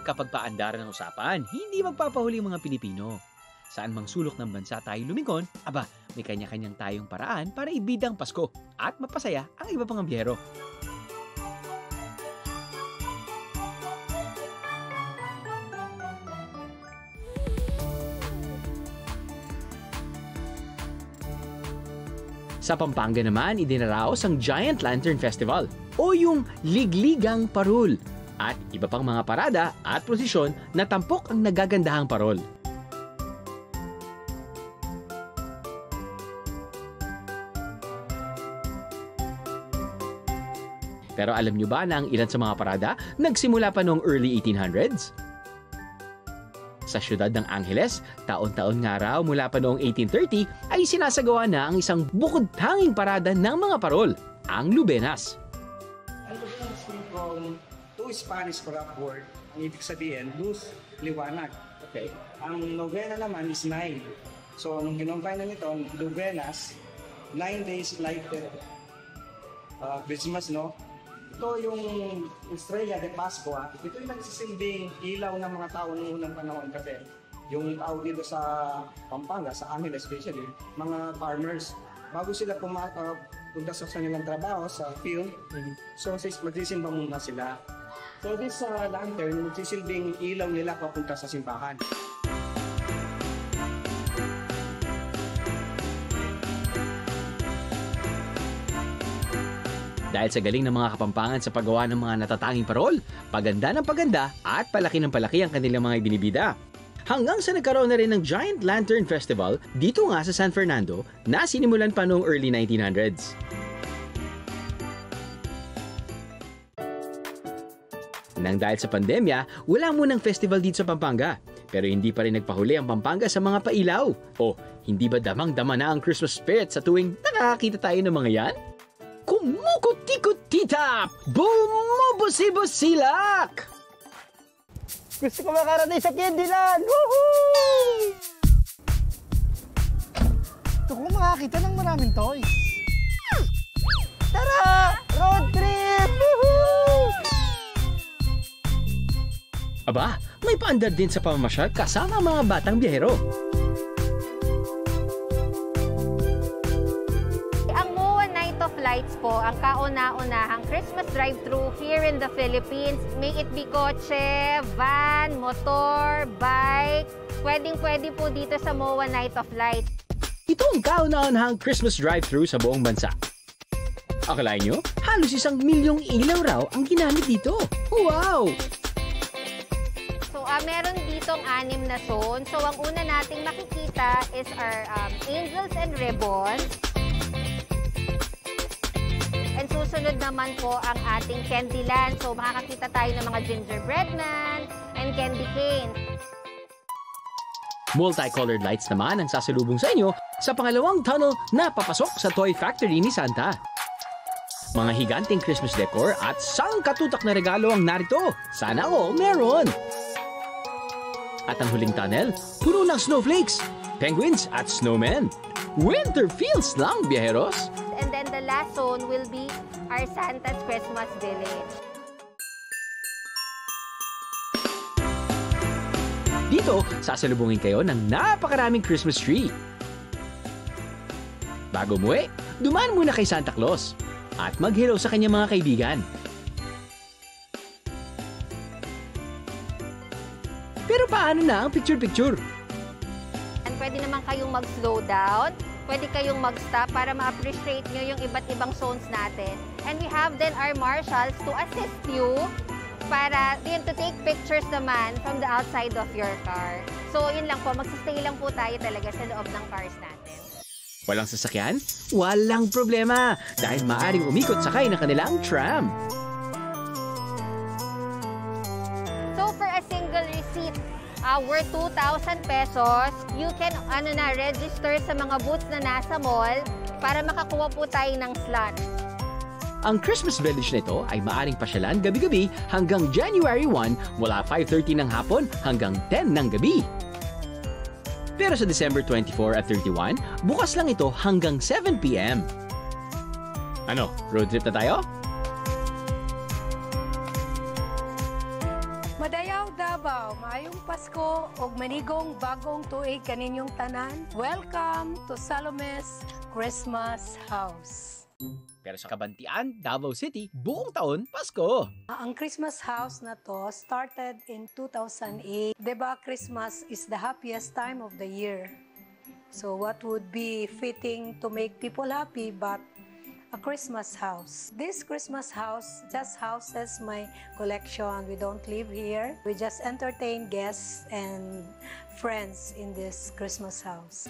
Kapag paandar ng usapan, hindi magpapahuli ang mga Pilipino. Saan mang sulok ng bansa tayo lumingon, may kanya-kanyang tayong paraan para ibida ang Pasko at mapasaya ang iba pang biyero. Sa Pampanga naman, idinaraos ang Giant Lantern Festival o yung Ligligang Parol at iba pang mga parada at prosesyon na tampok ang nagagandahang parol. Pero alam nyo ba na ang ilan sa mga parada nagsimula pa noong early 1800s? Sa siyudad ng Angeles, taon-taon nga raw mula pa noong 1830 ay sinasagawa na ang isang bukod-tanging parada ng mga parol, ang Lubenas. Ang Lubenas from two Spanish for upward, ang ibig sabihin, luz, liwanag. Okay. Ang novena naman is 9. So, nung kinumpay na nito, Lubenas, 9 days lighted Christmas, no? Ito yung Estrella de Pascua. Ito yung nagsisilbing ilaw ng mga tao noong unang panahon kasi yung tao dito sa Pampanga, sa Angeles especially, mga farmers, bago sila punta sa kanilang trabaho sa field, so magsisimba muna sila. So this lantern, magsisilbing ilaw nila papunta sa simbahan. Dahil sa galing ng mga Kapampangan sa paggawa ng mga natatanging parol, paganda ng paganda at palaki ng palaki ang kanilang mga ibinibida. Hanggang sa nagkaroon na rin ng Giant Lantern Festival dito nga sa San Fernando na sinimulan pa noong early 1900s. Nang dahil sa pandemya, wala munang festival dito sa Pampanga. Pero hindi pa rin nagpahuli ang Pampanga sa mga pailaw. O, hindi ba damang-dama na ang Christmas spirit sa tuwing nakakita tayo ng mga yan? Kumukutikutitap! Bumubusibusilak! Gusto ko makarating sa Candyland! Woohoo! Gusto ko makakita ng maraming toys. Tara! Road trip! Woohoo! Aba, may paandar din sa pamamasyal kasama mga batang biyahero. Lights po ang kauna-unahang Christmas drive-thru here in the Philippines. May it be kotse, van, motor, bike. Pwedeng-pwede po dito sa MOA Night of Lights. Ito ang kauna-unahang Christmas drive-thru sa buong bansa. Akalain nyo, halos 1 milyong ilaw raw ang ginamit dito. Wow! So, meron ditong 6 na zone. So, ang una nating makikita is our angels and ribbons. And susunod naman po ang ating Candyland. So makakakita tayo ng mga gingerbread man and candy cane. Multicolored lights naman ang sasalubong sa inyo sa pangalawang tunnel na papasok sa Toy Factory ni Santa. Mga higanting Christmas decor at sangkatutak na regalo ang narito. Sana all meron! At ang huling tunnel, puno ng snowflakes, penguins at snowmen. Winter feels lang, biyaheros! And then the last zone will be our Santa's Christmas Village. Dito, sasalubungin kayo ng napakaraming Christmas tree. Bago umuwi, dumaan muna kay Santa Claus at mag-hello sa kanyang mga kaibigan. Pero paano na ang picture-picture? And pwede naman kayong mag-slow down. Pwede kayong mag-stop para ma-appreciate nyo yung iba't ibang zones natin. And we have then our marshals to assist you para yun, to take pictures naman from the outside of your car. So yun lang po, magsistay lang po tayo talaga sa loob ng cars natin. Walang sasakyan? Walang problema dahil maaring umikot sakay ng kanilang tram. So for a single receipt, worth 2,000 pesos, you can register sa mga booths na nasa mall para makakuha po tayo ng slot. Ang Christmas Village nito ay maaring pasyalan gabi-gabi hanggang January 1 mula 5:30 ng hapon hanggang 10 ng gabi. Pero sa December 24 at 31, bukas lang ito hanggang 7 p.m. Ano, road trip na tayo? Padayaw Davao, maayong Pasko ug manigong bagong tuig kaninyong tanan. Welcome to Salome's Christmas House. Pero sa Kabantian, Davao City, buong taon, Pasko. Ang Christmas house na to started in 2008. Diba, Christmas is the happiest time of the year. So what would be fitting to make people happy but a Christmas house. This Christmas house just houses my collection. We don't live here. We just entertain guests and friends in this Christmas house.